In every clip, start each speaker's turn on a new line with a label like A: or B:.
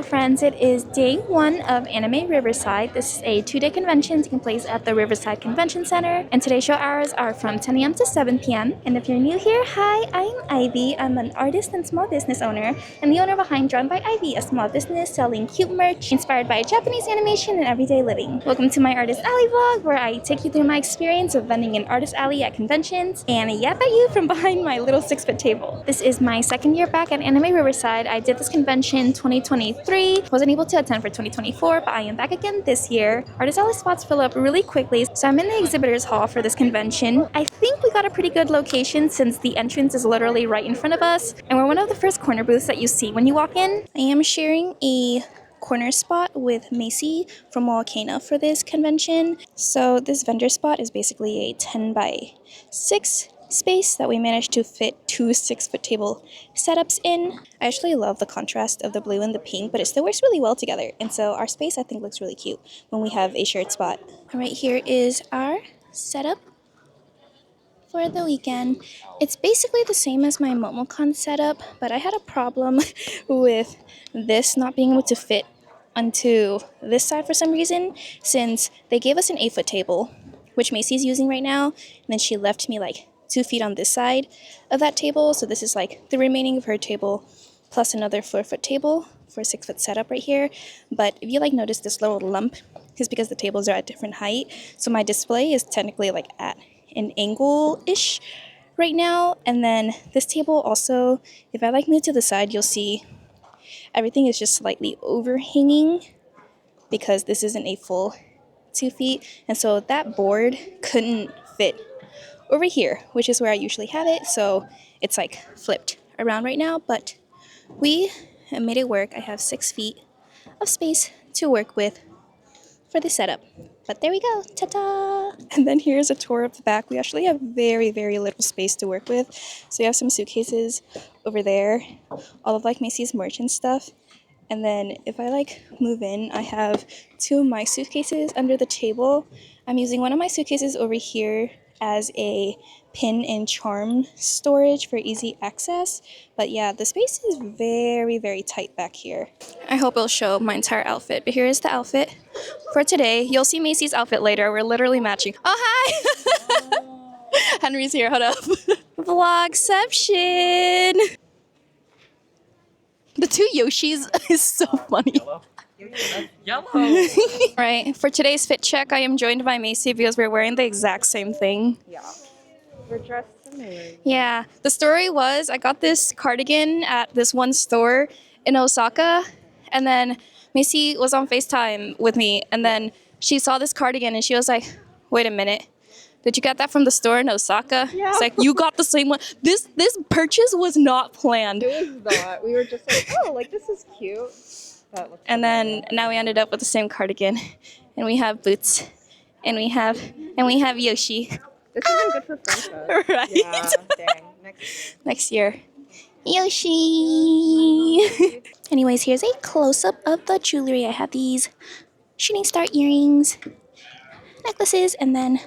A: friends, it is day 1 of Anime Riverside. This is a 2-day convention taking place at the Riverside Convention Center, and today's show hours are from 10 a.m. to 7 p.m. And if you're new here, hi, I'm Ivy. I'm an artist and small business owner, and the owner behind Drawn by Ivy, a small business selling cute merch inspired by Japanese animation and everyday living. Welcome to my Artist Alley vlog, where I take you through my experience of vending in Artist Alley at conventions and yap at you from behind my little 6-foot table. This is my second year back at Anime Riverside. I did this convention 2023. Wasn't able to attend for 2024, but I am back again this year. Artist Alley spots fill up really quickly, so I'm in the exhibitors hall for this convention. I think we got a pretty good location since the entrance is literally right in front of us, and we're one of the first corner booths that you see when you walk in. I am sharing a corner spot with Macy from Volcano for this convention. So this vendor spot is basically a 10 by 6 space that we managed to fit 2 6-foot table setups in. I actually love the contrast of the blue and the pink, but it still works really well together. And so our space, I think, looks really cute when we have a shared spot. All right, here is our setup for the weekend. It's basically the same as my MomoCon setup, but I had a problem with this not being able to fit onto this side for some reason, since they gave us an 8-foot table, which Macy's using right now, and then she left me like 2 feet on this side of that table. So this is like the remaining of her table plus another 4-foot table for a 6-foot setup right here. But if you like notice this little lump, is because the tables are at different height. So my display is technically like at an angle-ish right now. And then this table also, if I like move to the side, you'll see everything is just slightly overhanging because this isn't a full 2 feet. And so that board couldn't fit over here, which is where I usually have it. So it's like flipped around right now, but we made it work. I have 6 feet of space to work with for the setup. But there we go, ta-da! And then here's a tour of the back. We actually have very, very little space to work with. So you have some suitcases over there, all of like Macy's merch and stuff. And then if I like move in, I have 2 of my suitcases under the table. I'm using one of my suitcases over here as a pin and charm storage for easy access. But yeah, the space is very, very tight back here. I hope it'll show my entire outfit, but here's the outfit for today. You'll see Macy's outfit later. We're literally matching. Oh, hi! Henry's here, hold up. Vlogception! The 2 Yoshis is so funny.
B: Yellow.
A: Right, for today's fit check, I am joined by Macy because we're wearing the exact same thing.
B: Yeah. We're dressed similarly.
A: Yeah, the story was I got this cardigan at this one store in Osaka, and then Macy was on FaceTime with me, and then she saw this cardigan and she was like, wait a minute. Did you get that from the store in Osaka?
B: Yeah.
A: It's like, you got the same one. This purchase was not planned.
B: It was not. We were just like, oh, like this is cute.
A: And then now we ended up with the same cardigan, and we have boots, and we have Yoshi.
B: This isn't good for friendship.
A: Right?
B: Yeah, dang.
A: Next year. Yoshi! Anyways, here's a close-up of the jewelry. I have these shooting star earrings, necklaces, and then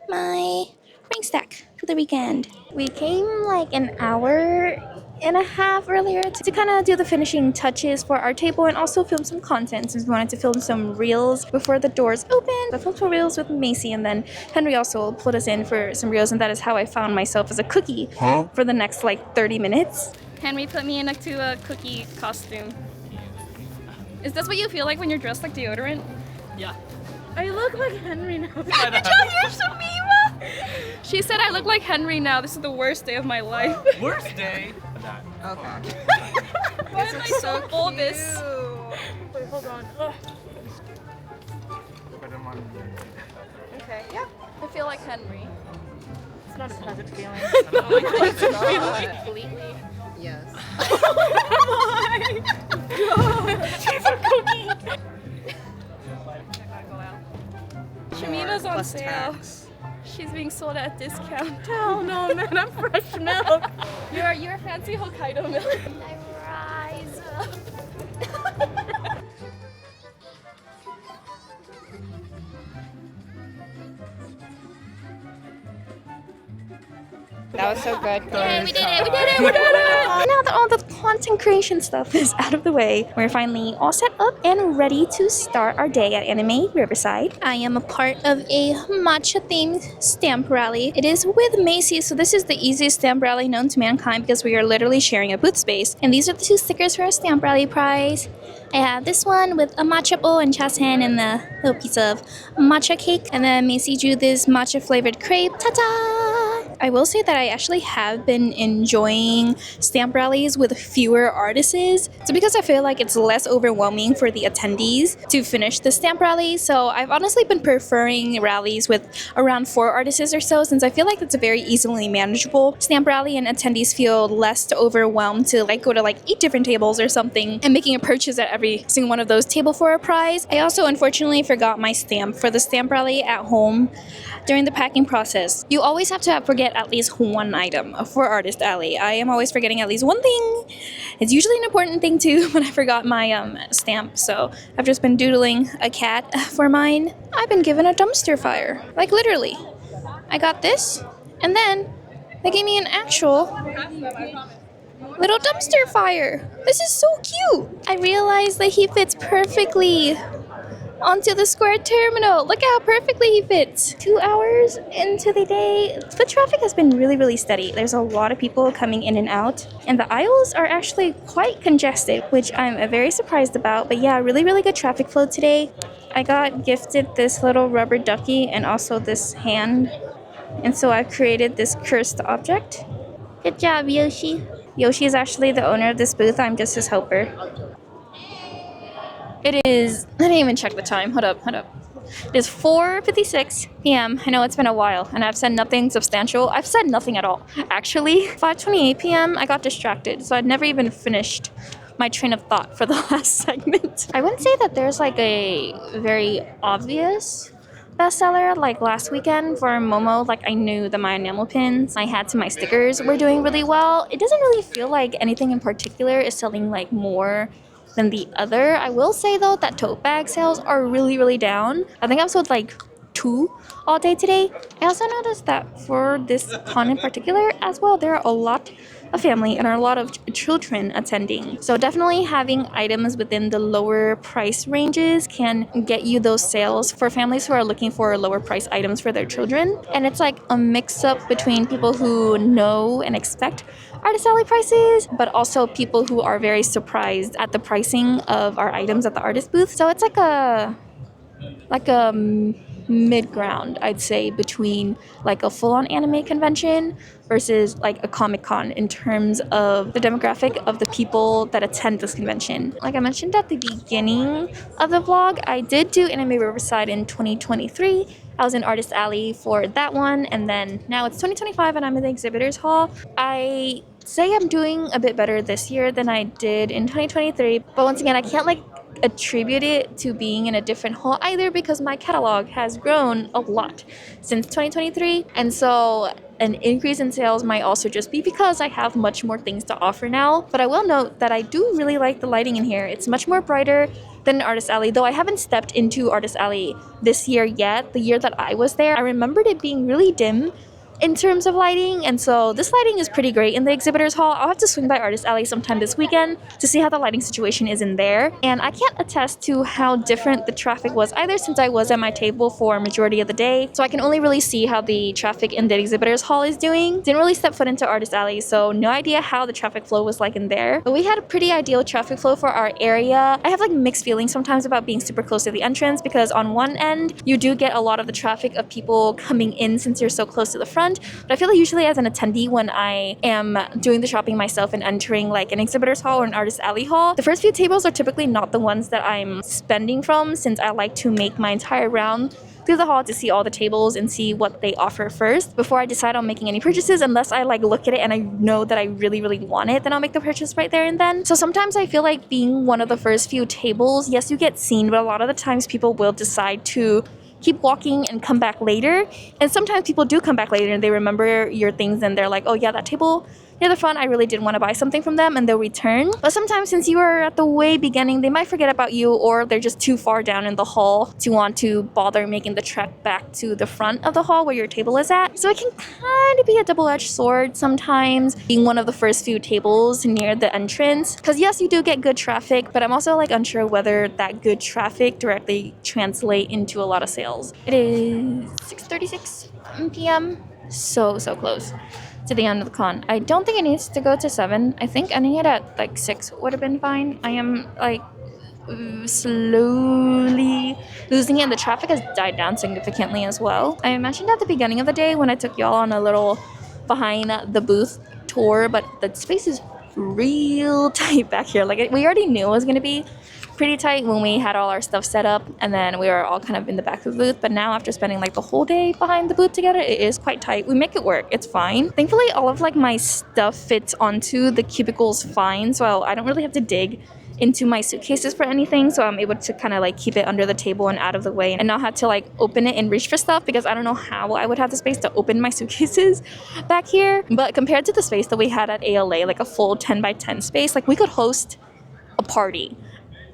A: my ring stack for the weekend. We came like an hour and a half earlier to kind of do the finishing touches for our table and also film some content since we wanted to film some reels before the doors open. I filmed some reels with Macy, and then Henry also put us in for some reels, and that is how I found myself as a cookie for the next like 30 minutes. Henry put me into a cookie costume. Is this what you feel like when you're dressed like deodorant?
B: Yeah.
A: I look like Henry now. Did y'all hear Shamima? She said I look like Henry now. This is the worst day of my life.
B: Worst day. Okay.
A: Why am I so bulbous?
B: Wait, hold on. Ugh.
A: Okay. Yeah. I feel like Henry.
B: It's not a pleasant feeling.
A: Completely.
B: Yes.
A: She's a cookie. Shamima's on sale.
B: Tax.
A: She's being sold at a discount.
B: Hell no, man. I'm fresh milk.
A: You're fancy Hokkaido milk. I rise up.
C: That was so good.
A: Yay, we did it! We did it! We did it! Now that all the content creation stuff is out of the way, we're finally all set up and ready to start our day at Anime Riverside. I am a part of a matcha-themed stamp rally. It is with Macy's, so this is the easiest stamp rally known to mankind because we are literally sharing a booth space. And these are the 2 stickers for our stamp rally prize. I have this one with a matcha bowl and chassan and the little piece of matcha cake. And then Macy drew this matcha flavored crepe. Ta-da! I will say that I actually have been enjoying stamp rallies with fewer artists. So because I feel like it's less overwhelming for the attendees to finish the stamp rally. So I've honestly been preferring rallies with around 4 artists or so, since I feel like it's a very easily manageable stamp rally and attendees feel less overwhelmed to like go to like 8 different tables or something and making a purchase at every single one of those tables for a prize. I also unfortunately forgot my stamp for the stamp rally at home during the packing process. You always have to forget at least one item for Artist Alley. I am always forgetting at least one thing. It's usually an important thing too, but I forgot my stamp, so I've just been doodling a cat for mine. I've been given a dumpster fire, like literally. I got this, and then they gave me an actual little dumpster fire. This is so cute. I realized that he fits perfectly onto the square terminal. Look how perfectly he fits. 2 hours into the day. The traffic has been really steady. There's a lot of people coming in and out, and the aisles are actually quite congested, which I'm very surprised about. But yeah, really good traffic flow today. I got gifted this little rubber ducky and also this hand, and so I created this cursed object. Good job, Yoshi. Yoshi is actually the owner of this booth. I'm just his helper. It is, I didn't even check the time. Hold up. It is 4:56 p.m. I know it's been a while, and I've said nothing substantial. I've said nothing at all, actually. 5:28 p.m. I got distracted, so I'd never even finished my train of thought for the last segment. I wouldn't say that there's like a very obvious bestseller. Like last weekend for Momo, like I knew that my enamel pins I had to my stickers were doing really well. It doesn't really feel like anything in particular is selling like more than the other. I will say though that tote bag sales are really down. I think I've sold like 2 all day today. I also noticed that for this con in particular as well, there are a lot of family and a lot of children attending. So definitely having items within the lower price ranges can get you those sales for families who are looking for lower price items for their children. And it's like a mix up between people who know and expect Artist Alley prices, but also people who are very surprised at the pricing of our items at the artist booth. So it's like a mid-ground, I'd say, between like a full-on anime convention versus like a Comic-Con in terms of the demographic of the people that attend this convention. Like I mentioned at the beginning of the vlog, I did do Anime Riverside in 2023. I was in Artist Alley for that one, and then now it's 2025 and I'm in the exhibitors hall. I say I'm doing a bit better this year than I did in 2023, but once again, I can't like attribute it to being in a different hall either, because my catalog has grown a lot since 2023, and so an increase in sales might also just be because I have much more things to offer now. But I will note that I do really like the lighting in here. It's much more brighter than Artist Alley, though I haven't stepped into Artist Alley this year yet. The year that I was there, I remembered it being really dim in terms of lighting, and so this lighting is pretty great in the exhibitors hall. I'll have to swing by Artist Alley sometime this weekend to see how the lighting situation is in there, and I can't attest to how different the traffic was either, since I was at my table for a majority of the day, so I can only really see how the traffic in the exhibitors hall is doing. Didn't really step foot into Artist Alley, so no idea how the traffic flow was like in there, but we had a pretty ideal traffic flow for our area. I have like mixed feelings sometimes about being super close to the entrance, because on one end you do get a lot of the traffic of people coming in since you're so close to the front. But I feel like usually as an attendee, when I am doing the shopping myself and entering like an exhibitors hall or an Artist Alley hall, the first few tables are typically not the ones that I'm spending from, since I like to make my entire round through the hall to see all the tables and see what they offer first before I decide on making any purchases. Unless I like look at it and I know that I really want it, then I'll make the purchase right there and then. So sometimes I feel like being one of the first few tables, yes, you get seen, but a lot of the times people will decide to keep walking and come back later. And sometimes people do come back later and they remember your things and they're like, oh yeah, that table near the front, I really did want to buy something from them and they'll return. But sometimes since you are at the way beginning, they might forget about you or they're just too far down in the hall to want to bother making the trek back to the front of the hall where your table is at. So it can kind of be a double-edged sword sometimes, being one of the first few tables near the entrance. Because yes, you do get good traffic, but I'm also like unsure whether that good traffic directly translate into a lot of sales. It is 6:36 p.m. So close to the end of the con. I don't think it needs to go to 7. I think ending it at like 6 would have been fine. I am like slowly losing it. The traffic has died down significantly as well. I mentioned at the beginning of the day when I took y'all on a little behind the booth tour, but the space is real tight back here. Like we already knew it was gonna be pretty tight when we had all our stuff set up and then we were all kind of in the back of the booth, but now after spending like the whole day behind the booth together, it is quite tight. We make it work, it's fine. Thankfully all of like my stuff fits onto the cubicles fine, so I don't really have to dig into my suitcases for anything, so I'm able to kind of like keep it under the table and out of the way and not have to like open it and reach for stuff, because I don't know how I would have the space to open my suitcases back here. But compared to the space that we had at ALA, like a full 10 by 10 space, like we could host a party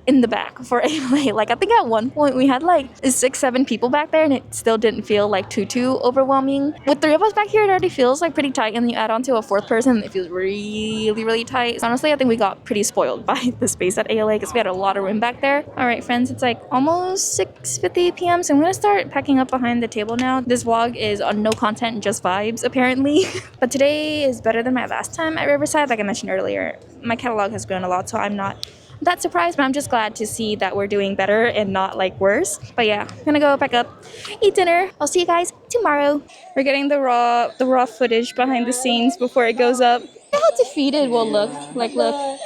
A: in the back for ALA. Like I think at one point we had like 6-7 people back there and it still didn't feel like too overwhelming. With 3 of us back here, it already feels like pretty tight, and you add on to a 4th person, it feels really tight. So honestly, I think we got pretty spoiled by the space at ALA because we had a lot of room back there. All right, friends, it's like almost 6:50 p.m. so I'm gonna start packing up behind the table now. This vlog is on no content, just vibes apparently. But today is better than my last time at Riverside. Like I mentioned earlier, my catalog has grown a lot, so I'm not that surprised, but I'm just glad to see that we're doing better and not like worse. But yeah, I'm gonna go pack up, eat dinner. I'll see you guys tomorrow. We're getting the raw footage behind the scenes before it goes up. How defeated we'll look. Like look.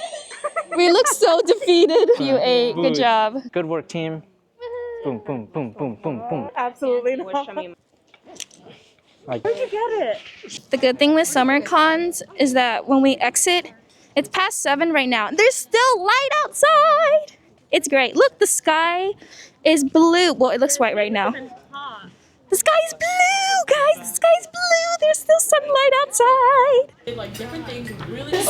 A: We look so defeated. You ate. Good job.
C: Good work, team. Boom, boom, boom, boom, boom, boom.
B: Absolutely not.
C: Like,
B: Where'd you get it?
A: The good thing with summer cons is that when we exit, it's past 7 right now. There's still light outside. It's great. Look, the sky is blue. Well, it looks white right now. The sky is blue, guys. The sky is blue. There's still sunlight outside.
B: Like different things really.
A: Dinner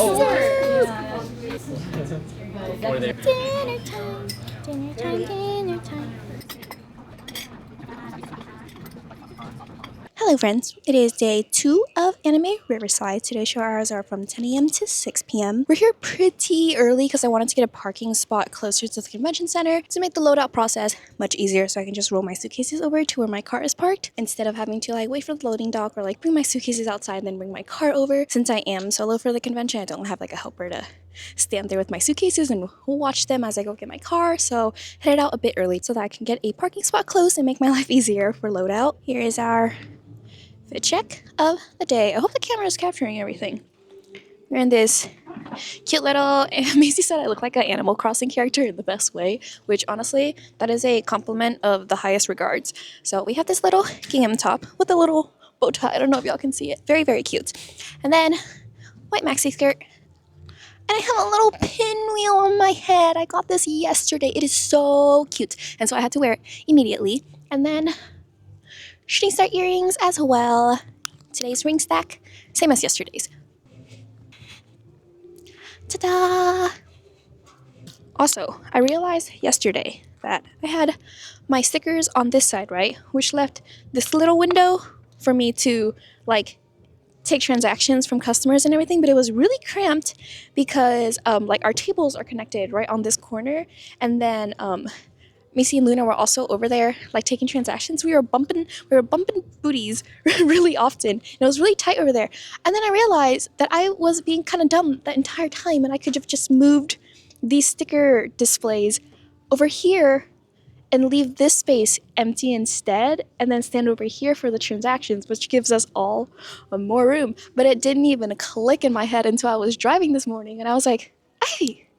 A: time. Dinner time. Dinner time. Hello friends, it is day 2 of Anime Riverside. Today's show hours are from 10 a.m. to 6 p.m. We're here pretty early because I wanted to get a parking spot closer to the convention center to make the loadout process much easier, so I can just roll my suitcases over to where my car is parked instead of having to like wait for the loading dock or like bring my suitcases outside and then bring my car over. Since I am solo for the convention, I don't have like a helper to stand there with my suitcases and watch them as I go get my car, so headed out a bit early so that I can get a parking spot close and make my life easier for loadout. Here is our fit check of the day. I hope the camera is capturing everything. We're in this cute little, Maisie said I look like an Animal Crossing character in the best way, which honestly, that is a compliment of the highest regards. So we have this little gingham top with a little bow tie. I don't know if y'all can see it. Very cute. And then white maxi skirt. And I have a little pinwheel on my head. I got this yesterday. It is so cute. And so I had to wear it immediately. And then shooting star earrings as well. Today's ring stack, same as yesterday's. Ta-da! Also, I realized yesterday that I had my stickers on this side, right? Which left this little window for me to like take transactions from customers and everything, but it was really cramped because like our tables are connected right on this corner, and then Macy and Luna were also over there, like taking transactions. We were bumping booties really often. And it was really tight over there. And then I realized that I was being kind of dumb that entire time, and I could have just moved these sticker displays over here and leave this space empty instead, and then stand over here for the transactions, which gives us all more room. But it didn't even click in my head until I was driving this morning, and I was like, Ivy,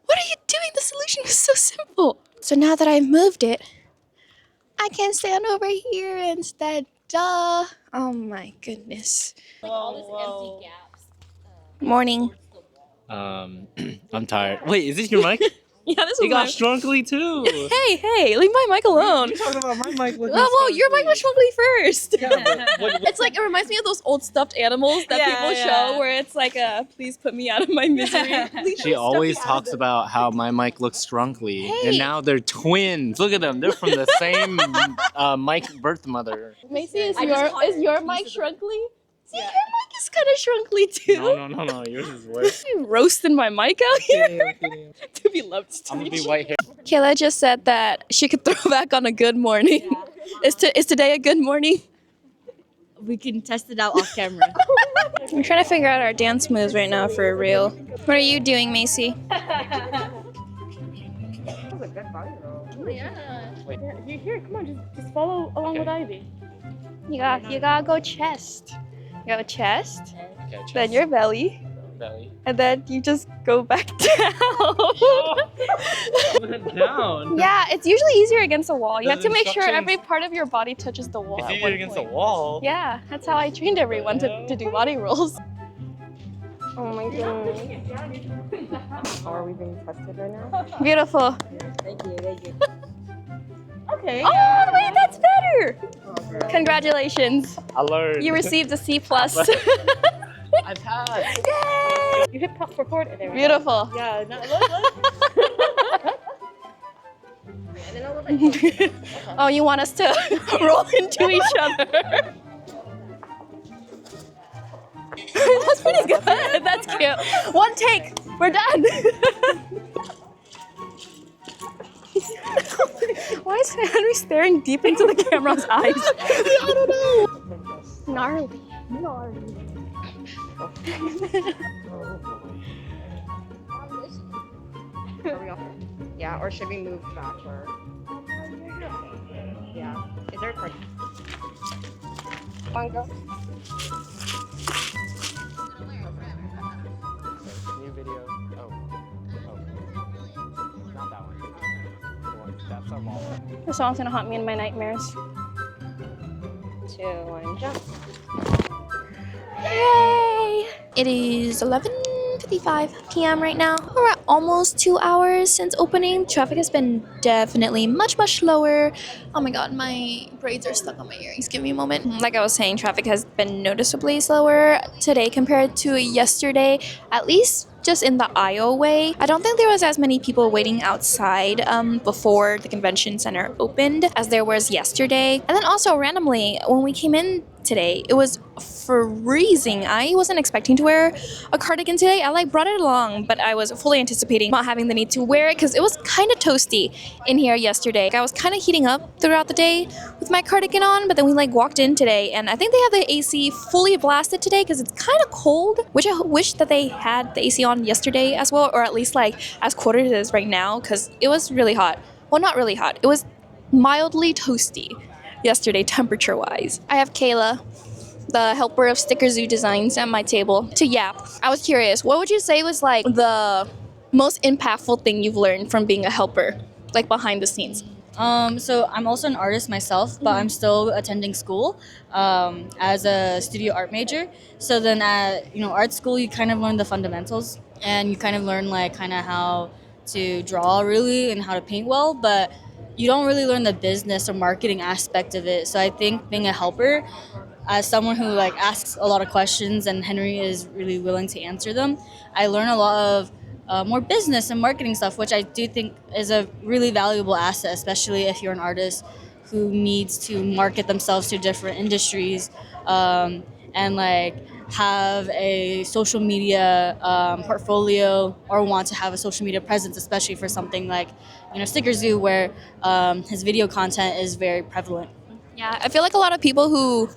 A: what are you doing? The solution was so simple. So now that I've moved it, I can stand over here instead. Duh. Oh my goodness.
D: Like all this empty gaps.
A: Morning.
C: I'm tired. Wait, is this your mic?
B: Yeah, this
C: He
B: was
C: got
B: my...
C: strunkly too.
B: Hey, leave my mic alone.
C: You're talking about my mic.
B: Well, your mic was strunkly first.
C: Yeah, but
B: It's like, it reminds me of those old stuffed animals that people show where it's like, please put me out of my misery.
C: she always talks about how my mic looks strunkly, and now they're twins. Look at them; they're from the same mic birth mother.
B: Macy, is your mic strunkly? See, your mic is kind of strunkly too.
C: No, yours is worse.
B: You roasting my mic out here? To be loved.
C: I'm gonna be white hair.
B: Kayla just said that she could throw back on a good morning. Is today a good morning?
D: We can test it out off camera.
B: I'm trying to figure out our dance moves right now for real. What are you doing, Macy?
D: Here, come on, just follow along with Ivy.
B: You gotta go chest. You go chest,
C: Okay,
B: then your belly,
C: belly.
B: and then you just go back down.
C: Down.
B: Yeah, it's usually easier against a wall. You have
C: Those
B: to make sure
C: instructions-
B: every part of your body touches the wall.
C: It's
B: at
C: easier
B: one
C: against
B: point.
C: a wall.
B: Yeah, that's how I trained everyone to do body rolls. Oh my god.
E: How are we being tested right now?
B: Beautiful.
E: Thank you.
B: Okay. Oh, wait, that's better. Congratulations.
C: I learned.
B: You received a C+.
C: I've had.
B: Yay!
D: You hit pop record and there we go.
B: Beautiful.
D: Yeah, no, look.
B: Oh, you want us to roll into each other? That's pretty good. That's cute. One take. We're done. Why is Henry staring deep into the camera's eyes? I don't know. Gnarly.
E: Are we off? Yeah, or should we move backward? Yeah. Is there a card? Go.
C: New video. Oh. Not that one. That's our wall.
B: This song's gonna haunt me in my nightmares.
E: 2, 1, jump.
B: Yay! It is 11:55 p.m. right now. We're at almost 2 hours since opening. Traffic has been definitely much slower. Oh my god, my braids are stuck on my earrings. Give me a moment. Like I was saying, traffic has been noticeably slower today compared to yesterday, at least just in the aisleway. I don't think there was as many people waiting outside before the convention center opened as there was yesterday. And then also randomly, when we came in today, it was freezing. I wasn't expecting to wear a cardigan today. I brought it along, but I was fully anticipating not having the need to wear it because it was kind of toasty in here yesterday. I was kind of heating up throughout the day with my cardigan on, but then we walked in today and I think they have the AC fully blasted today because it's kind of cold, which I wish that they had the AC on yesterday as well, or at least as cold as it is right now, because it was really hot. Well, not really hot. It was mildly toasty yesterday temperature wise. I have Kayla, the helper of Sticker Zoo Designs, at my table to yap. I was curious, what would you say was the most impactful thing you've learned from being a helper, behind the scenes?
D: So I'm also an artist myself, but I'm still attending school as a studio art major. So then at art school, you kind of learn the fundamentals, and you kind of learn kind of how to draw really and how to paint well, but you don't really learn the business or marketing aspect of it. So I think being a helper, as someone who asks a lot of questions and Henry is really willing to answer them, I learn a lot of more business and marketing stuff, which I do think is a really valuable asset, especially if you're an artist who needs to market themselves to different industries and have a social media portfolio or want to have a social media presence, especially for something like Sticker Zoo, where his video content is very prevalent.
B: Yeah, I feel like a lot of people who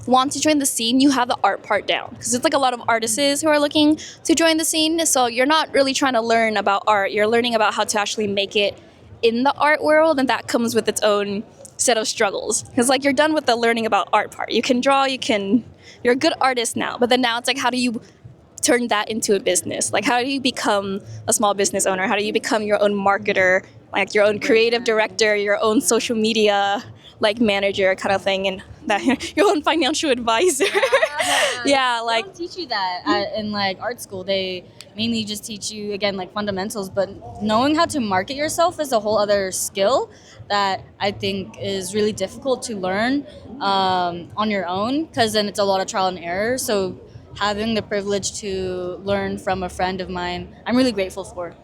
B: want to join the scene, you have the art part down, because it's a lot of artists who are looking to join the scene. So you're not really trying to learn about art, you're learning about how to actually make it in the art world, and that comes with its own set of struggles. Because you're done with the learning about art part. You can draw, you're a good artist now, but then now it's how do you turn that into a business? How do you become a small business owner? How do you become your own marketer, your own creative director, your own social media manager kind of thing, and that your own financial advisor? Yeah,
D: They don't teach you that in art school. They mainly just teach you, again, like fundamentals, but knowing how to market yourself is a whole other skill that I think is really difficult to learn on your own, because then it's a lot of trial and error. So having the privilege to learn from a friend of mine, I'm really grateful for.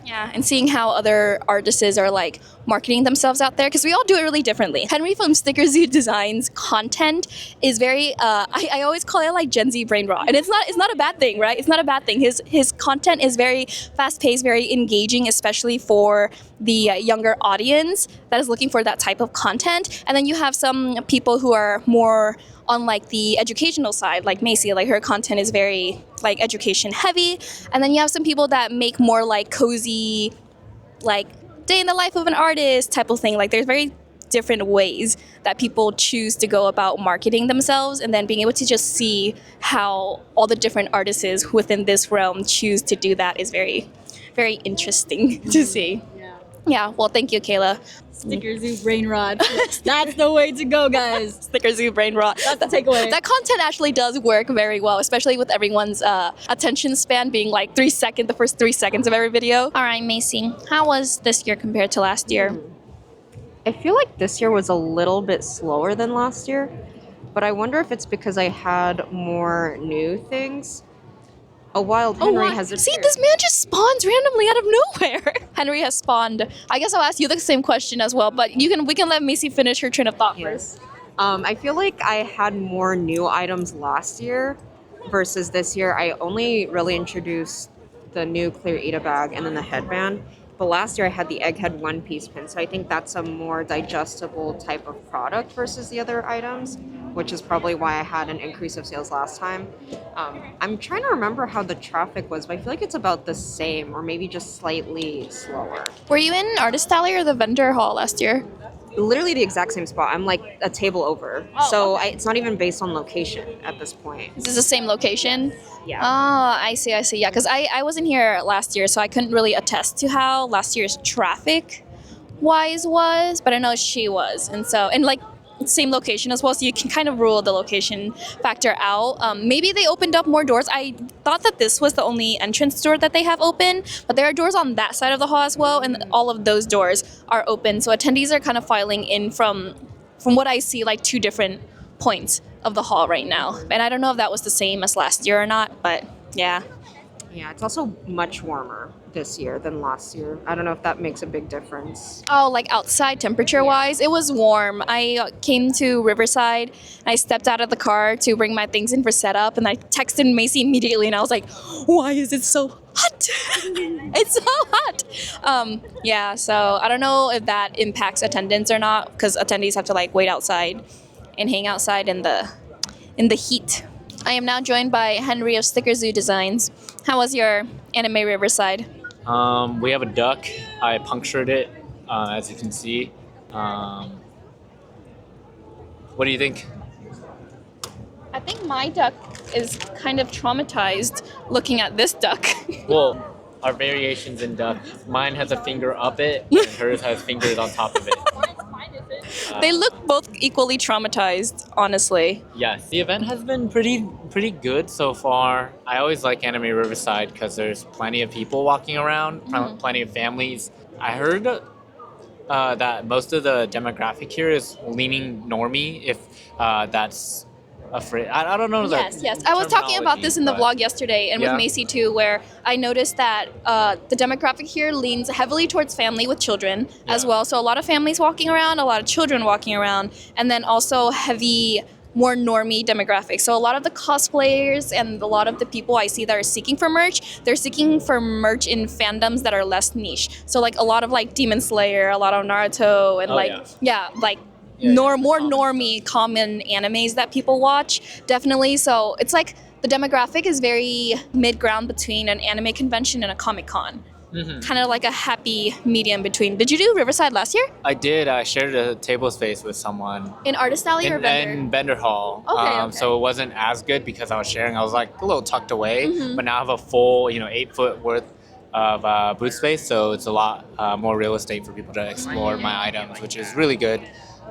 B: Yeah, and seeing how other artists are like marketing themselves out there, because we all do it really differently. Henry from Sticker Zoo Designs content is very, I always call it like Gen Z brain rot, and it's not a bad thing, right? It's not a bad thing. His content is very fast paced, very engaging, especially for the younger audience that is looking for that type of content. And then you have some people who are more on like the educational side, like Macy, like her content is very like education heavy. And then you have some people that make more like cozy, like day in the life of an artist type of thing. Like there's very different ways that people choose to go about marketing themselves, and then being able to just see how all the different artists within this realm choose to do that is very, very interesting to see. Yeah, well, thank you, Kayla.
D: Sticker Zoo brain rot. That's the way to go, guys.
B: Sticker Zoo brain rot.
D: That's the takeaway.
B: That content actually does work very well, especially with everyone's attention span being like the first 3 seconds of every video. All right, Macy, how was this year compared to last year?
E: I feel like this year was a little bit slower than last year, but I wonder if it's because I had more new things. A wild Henry has appeared.
B: See, this man just spawns randomly out of nowhere. Henry has spawned. I guess I'll ask you the same question as well, but we can let Macy finish her train of thought first.
E: I feel like I had more new items last year versus this year. I only really introduced the new clear Ita bag and then the headband. But last year I had the egghead one-piece pin, so I think that's a more digestible type of product versus the other items, which is probably why I had an increase of sales last time. I'm trying to remember how the traffic was, but I feel like it's about the same, or maybe just slightly slower.
B: Were you in Artist Alley or the vendor hall last year?
E: Literally the exact same spot. I'm like a table over. It's not even based on location at this point.
B: Is this the same location?
E: Yeah.
B: Oh, I see. Yeah, because I wasn't here last year, so I couldn't really attest to how last year's traffic-wise was, but I know she was. And like, same location as well, so you can kind of rule the location factor out. Maybe they opened up more doors. I thought that this was the only entrance door that they have open, but there are doors on that side of the hall as well, and all of those doors are open. So attendees are kind of filing in from what I see, like 2 different points of the hall right now. And I don't know if that was the same as last year or not, but yeah.
E: Yeah, it's also much warmer this year than last year. I don't know if that makes a big difference.
B: Oh, like outside temperature-wise, it was warm. I came to Riverside, and I stepped out of the car to bring my things in for setup, and I texted Macy immediately, and I was like, why is it so hot? It's so hot. Yeah, so I don't know if that impacts attendance or not, because attendees have to like wait outside and hang outside in the heat. I am now joined by Henry of Sticker Zoo Designs. How was your Anime Riverside?
C: We have a duck. I punctured it, as you can see. What do you think?
B: I think my duck is kind of traumatized looking at this duck.
C: Well, our variations in duck. Mine has a finger up it, and hers has fingers on top of it.
B: They look both equally traumatized, honestly.
C: Yes, the event has been pretty good so far. I always like Anime Riverside because there's plenty of people walking around, plenty of families. I heard that most of the demographic here is leaning normie, if that's afraid. I don't know.
B: Yes. I was talking about this in the vlog yesterday and with Macy too, where I noticed that the demographic here leans heavily towards family with children as well. So a lot of families walking around, a lot of children walking around, and then also heavy, more normie demographic. So a lot of the cosplayers and a lot of the people I see that are seeking for merch, they're seeking for merch in fandoms that are less niche. So like a lot of like Demon Slayer, a lot of Naruto, and more normie common animes that people watch, definitely. So it's like the demographic is very mid-ground between an anime convention and a Comic-Con. Kind of like a happy medium between. Did you do Riverside last year?
C: I did. I shared a table space with someone.
B: In Artist Alley or vendor?
C: In vendor hall.
B: Okay.
C: So it wasn't as good because I was sharing. I was like a little tucked away, but now I have a full 8 foot worth of booth space. So it's a lot more real estate for people to explore my items, which is really good.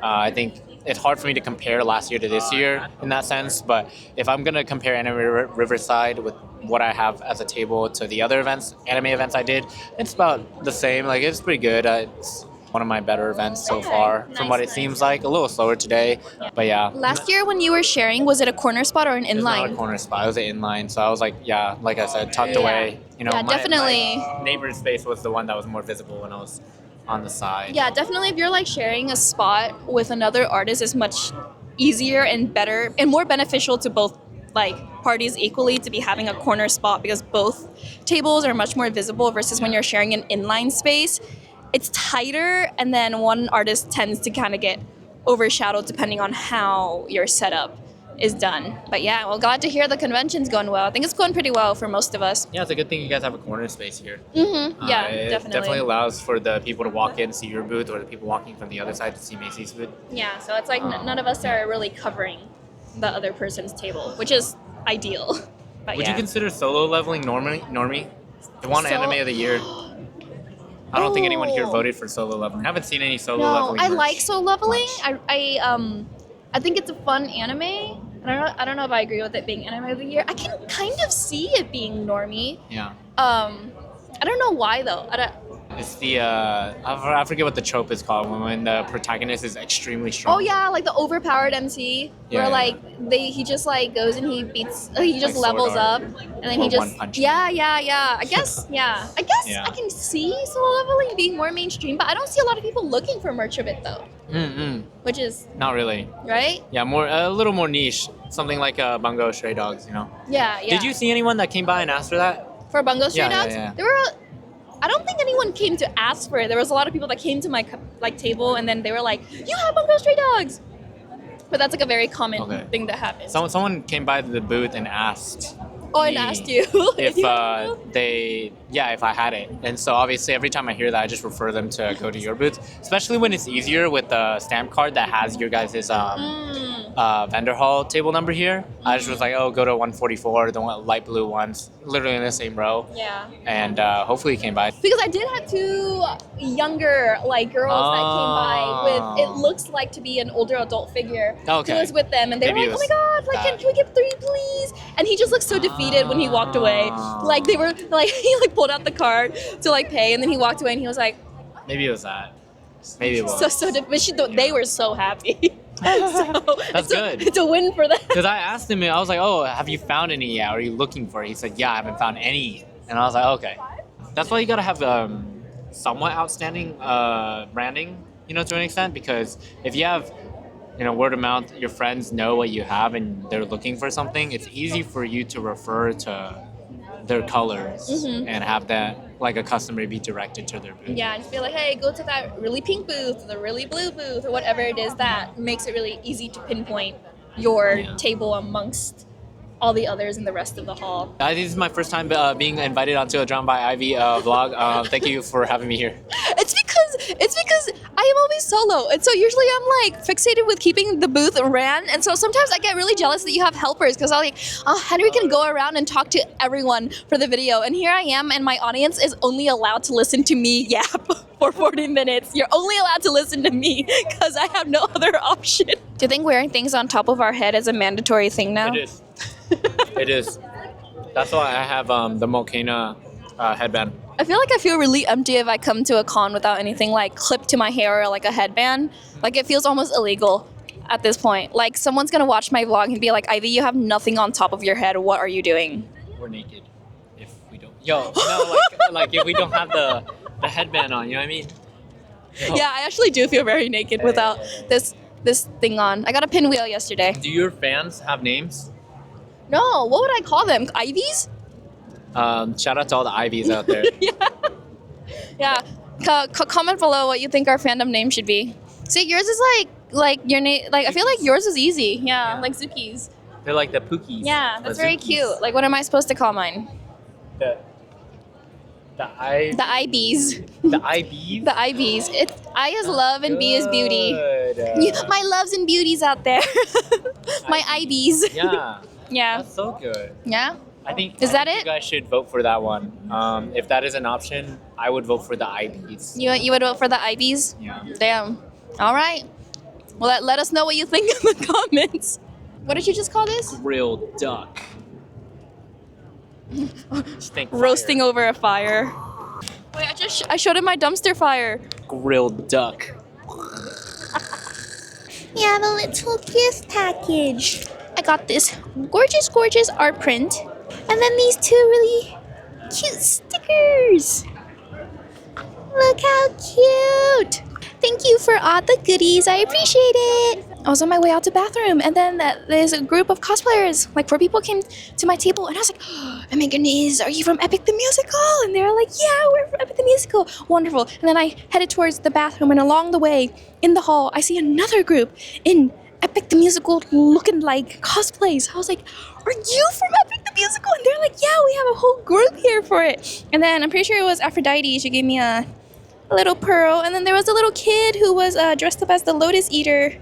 C: I think it's hard for me to compare last year to this year in that sense, but if I'm going to compare Anime Riverside with what I have as a table to the other anime events I did, it's about the same. Like it's pretty good. It's one of my better events so far, from what it seems like. A little slower today, but yeah.
B: Last year when you were sharing, was it a corner spot or an
C: It was not a
B: inline?
C: corner spot. It was an inline. So I was like, yeah, like I said, tucked away. You know,
B: Yeah, definitely.
C: my neighbor's space was the one that was more visible when I was on the side.
B: Yeah, definitely. If you're like sharing a spot with another artist, is much easier and better and more beneficial to both like parties equally to be having a corner spot, because both tables are much more visible versus when you're sharing an inline space. It's tighter, and then one artist tends to kind of get overshadowed depending on how your setup is done. But yeah, well, glad to hear the convention's going well. I think it's going pretty well for most of us.
C: Yeah, it's a good thing you guys have a corner space here.
B: Mm-hmm. Yeah,
C: It definitely allows for the people to walk in, see your booth, or the people walking from the other side to see Macy's booth.
B: Yeah, so it's like none of us are really covering the other person's table, which is ideal. But
C: Would
B: yeah.
C: you consider solo leveling normie? The one anime of the year. I don't think anyone here voted for solo leveling. I haven't seen any solo
B: No,
C: leveling.
B: I
C: merch.
B: like solo leveling. I think it's a fun anime. I don't know if I agree with it being anime of the year. I can kind of see it being normie.
C: Yeah.
B: I don't know why though.
C: It's the I forget what the trope is called when the protagonist is extremely strong.
B: Oh yeah, like the overpowered MC,
C: Yeah,
B: where
C: yeah.
B: like he just like goes and he beats, he just
C: Like sword
B: levels
C: art.
B: up, and then
C: Or
B: he just
C: one punch.
B: yeah. I guess
C: Yeah.
B: I can see solo leveling being more mainstream, but I don't see a lot of people looking for merch of it though, which is
C: Not really.
B: right.
C: Yeah, a little more niche. Something like Bungo Stray Dogs, you know.
B: Yeah.
C: Did you see anyone that came by and asked for that?
B: For Bungo Stray
C: Yeah,
B: Dogs?
C: yeah.
B: There were. I don't think anyone came to ask for it. There was a lot of people that came to my like table, and then they were like, "You have Bungo Stray Dogs," but that's like a very common thing that happens.
C: Someone came by the booth and asked.
B: Oh, and
C: me
B: asked you
C: if
B: you had it?
C: if I had it. And so obviously every time I hear that, I just refer them to go to your booth, especially when it's easier with the stamp card that has your guys' vendor hall table number here. I just was like, oh, go to 144, the light blue ones, literally in the same row.
B: Yeah.
C: And hopefully he came by.
B: Because I did have two younger like girls that came by with it looks like to be an older adult figure.
C: Okay.
B: Who was with them, and they
C: Maybe
B: were
C: it
B: like, "Oh my
C: was
B: god, like
C: that.
B: can we get 3, please?" And he just looked so defeated when he walked away. Like they were like he like pulled out the card to like pay, and then he walked away, and he was like,
C: Maybe it was that. Maybe it was.
B: They were so happy.
C: That's good.
B: It's a win for them.
C: Because I asked him, I was like, oh, have you found any yet? Are you looking for it? He said, yeah, I haven't found any. And I was like, okay. That's why you gotta have somewhat outstanding branding, you know, to an extent. Because if you have, you know, word of mouth, your friends know what you have and they're looking for something, it's easy for you to refer to their colors and have that, like a customer be directed to their booth.
B: Yeah, and just be like, hey, go to that really pink booth, or the really blue booth, or whatever it is. That makes it really easy to pinpoint your table amongst all the others in the rest of the hall.
C: This is my first time being invited onto a Drawn by Ivy vlog. Thank you for having me here.
B: It's because I am always solo, and so usually I'm like fixated with keeping the booth ran, and so sometimes I get really jealous that you have helpers, because I'm like, oh, Henry can go around and talk to everyone for the video, and here I am, and my audience is only allowed to listen to me yap for 40 minutes. You're only allowed to listen to me because I have no other option. Do you think wearing things on top of our head is a mandatory thing now?
C: It is. It is. That's why I have the Mokena headband.
B: I feel really empty if I come to a con without anything like clipped to my hair or like a headband. Like it feels almost illegal at this point. Like someone's gonna watch my vlog and be like, Ivy, you have nothing on top of your head. What are you doing?
C: We're naked if we don't. Like if we don't have the headband on. You know what I mean? Yo.
B: Yeah, I actually do feel very naked without this thing on. I got a pinwheel yesterday.
C: Do your fans have names?
B: No, what would I call them? Ivies?
C: Shout out to all the Ivies out there.
B: Yeah. Comment below what you think our fandom name should be. See, yours is like your name. Like I feel like yours is easy. Yeah. Like Zuki's.
C: They're like the Pookies.
B: Yeah, that's
C: the
B: very
C: Zookies.
B: cute. Like, what am I supposed to call mine?
C: The
B: The IBs.
C: The IBs.
B: The IBs. It's I is love and B is beauty.
C: Good.
B: My loves and beauties out there. My IBs.
C: Yeah.
B: Yeah.
C: That's so good.
B: Yeah.
C: I think
B: Is that
C: you
B: it?
C: guys should vote for that one. If that is an option, I would vote for the IBs.
B: You would vote for the IBs?
C: Yeah.
B: Damn. All right. Well, let us know what you think in the comments. What did you just call this?
C: Grilled duck. Just think
B: Roasting
C: fire.
B: over a fire. Wait, I showed him my dumpster fire.
C: Grilled duck.
A: We have a little gift package. I got this gorgeous art print. And then these two really cute stickers. Look how cute. Thank you for all the goodies. I appreciate it. I was on my way out to bathroom, and then there's a group of cosplayers. Like 4 people came to my table, and I was like, oh my goodness, are you from Epic the Musical? And they were like, yeah, we're from Epic the Musical. Wonderful. And then I headed towards the bathroom, and along the way, in the hall, I see another group in Epic the Musical looking like cosplays. I was like, are you from Epic the Musical? And they're like, yeah, we have a whole group here for it. And then I'm pretty sure it was Aphrodite. She gave me a little pearl. And then there was a little kid who was dressed up as the Lotus Eater.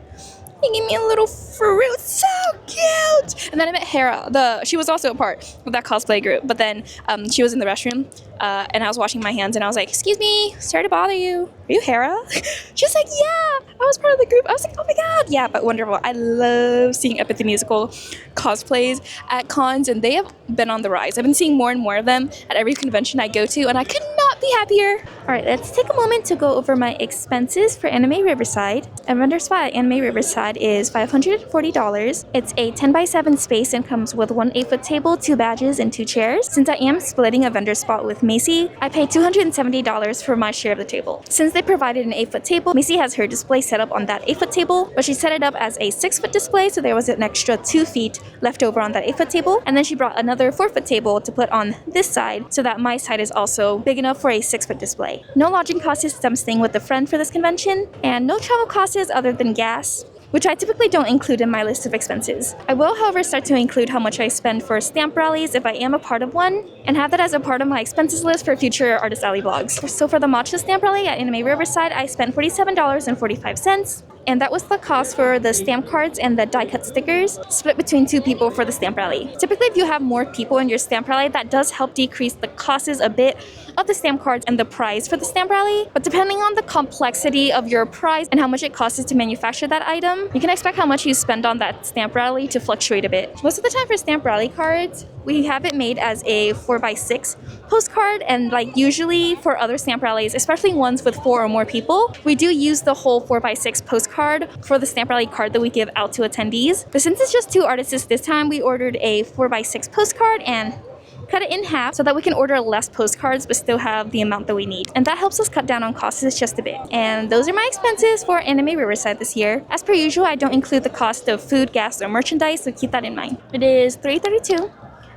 A: He gave me a little fruit. So cute. And then I met Hera. She was also a part of that cosplay group. But then she was in the restroom. And I was washing my hands. And I was like, excuse me, sorry to bother you. Are you Hera? She was like, yeah, I was part of the group. I was like, oh my god. Yeah, but wonderful. I love seeing Epic the Musical cosplays at cons. And they have been on the rise. I've been seeing more and more of them at every convention I go to. And I could not be happier. All right, let's take a moment to go over my expenses for Anime Riverside. A vendor spot at Anime Riverside is $540. It's a 10x7 space and comes with 1 8-foot table, 2 badges, and 2 chairs. Since I am splitting a vendor spot with Macy, I paid $270 for my share of the table. Since they provided an 8-foot table, Macy has her display set up on that 8-foot table, but she set it up as a 6-foot display, so there was an extra 2 feet left over on that 8-foot table. And then she brought another 4-foot table to put on this side, so that my side is also big enough for a 6-foot display. No lodging costs since I'm staying with a friend for this convention, and no travel costs other than gas, which I typically don't include in my list of expenses. I will, however, start to include how much I spend for stamp rallies if I am a part of one, and have that as a part of my expenses list for future Artist Alley vlogs. So for the matcha stamp rally at Anime Riverside, I spent $47.45. And that was the cost for the stamp cards and the die cut stickers, split between 2 people for the stamp rally. Typically, if you have more people in your stamp rally, that does help decrease the costs a bit of the stamp cards and the price for the stamp rally. But depending on the complexity of your prize and how much it costs to manufacture that item, you can expect how much you spend on that stamp rally to fluctuate a bit. Most of the time for stamp rally cards, we have it made as a 4x6 postcard, and like usually for other stamp rallies, especially ones with 4 or more people, we do use the whole 4x6 postcard for the stamp rally card that we give out to attendees. But since it's just 2 artists this time, we ordered a 4x6 postcard and cut it in half so that we can order less postcards but still have the amount that we need. And that helps us cut down on costs just a bit. And those are my expenses for Anime Riverside this year. As per usual, I don't include the cost of food, gas, or merchandise, so keep that in mind. It is 3:32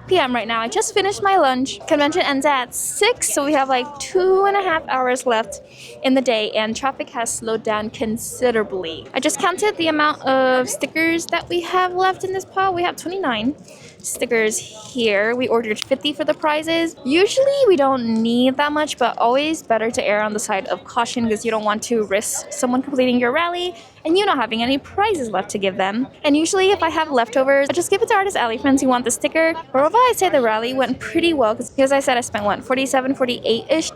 A: p.m. right now. I just finished my lunch. Convention ends at 6, so we have like 2.5 hours left in the day, and traffic has slowed down considerably. I just counted the amount of stickers that we have left in this pile. We have 29 stickers here. We ordered 50 for the prizes. Usually we don't need that much, but always better to err on the side of caution because you don't want to risk someone completing your rally and you not having any prizes left to give them. And usually if I have leftovers, I just give it to Artist Alley friends who want the sticker. But overall, I'd say the rally went pretty well because I said I spent what, $48-ish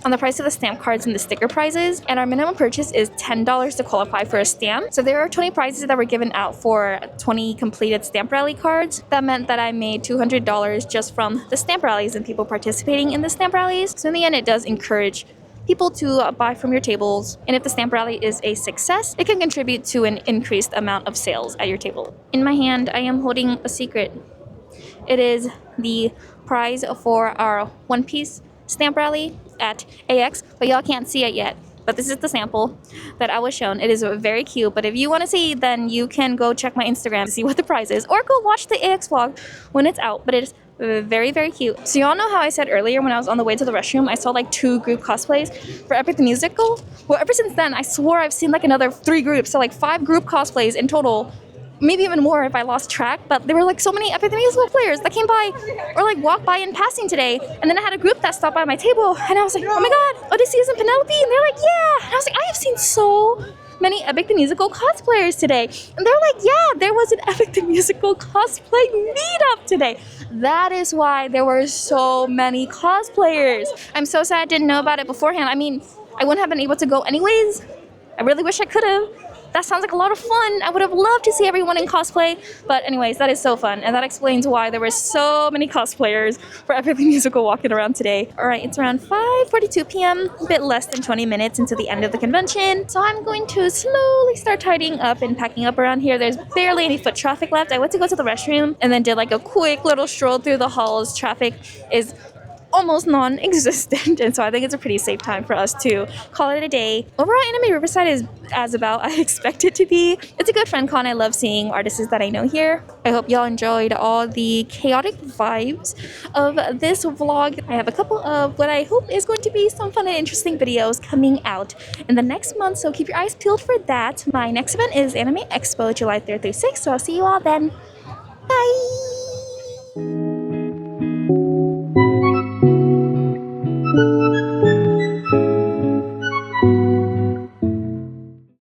A: on the price of the stamp cards and the sticker prizes, and our minimum purchase is $10 to qualify for a stamp. So there are 20 prizes that were given out for 20 completed stamp rally cards. That meant that I made $200 just from the stamp rallies and people participating in the stamp rallies. So in the end, it does encourage people to buy from your tables, and if the stamp rally is a success, it can contribute to an increased amount of sales at your table. In my hand, I am holding a secret. It is the prize for our One Piece stamp rally at AX, but y'all can't see it yet. But this is the sample that I was shown. It is very cute, but if you want to see, then you can go check my Instagram to see what the prize is, or go watch the AX vlog when it's out, but it is very, very cute. So y'all know how I said earlier when I was on the way to the restroom, I saw like 2 group cosplays for Epic the Musical? Well, ever since then, I swore I've seen like another 3 groups, so like 5 group cosplays in total. Maybe even more if I lost track, but there were like so many Epic the Musical players that came by or like walked by in passing today. And then I had a group that stopped by my table and I was like, oh my god, Odysseus and Penelope? And they're like, yeah. And I was like, I have seen so many Epic the Musical cosplayers today. And they're like, yeah, there was an Epic the Musical cosplay meetup today. That is why there were so many cosplayers. I'm so sad I didn't know about it beforehand. I mean, I wouldn't have been able to go anyways. I really wish I could have. that sounds like a lot of fun. I would have loved to see everyone in cosplay. But anyways, that is so fun. And that explains why there were so many cosplayers for Everything Musical walking around today. All right, it's around 5:42 p.m., a bit less than 20 minutes into the end of the convention. So I'm going to slowly start tidying up and packing up around here. There's barely any foot traffic left. I went to go to the restroom and then did like a quick little stroll through the halls. Traffic is almost non-existent, and so I think it's a pretty safe time for us to call it a day. Overall, Anime Riverside is as about I expect it to be. It's a good friend con. I love seeing artists that I know here. I hope y'all enjoyed all the chaotic vibes of this vlog. I have a couple of what I hope is going to be some fun and interesting videos coming out in the next month, so keep your eyes peeled for that. My next event is Anime Expo, July 3rd through 6th, so I'll see you all then. Bye!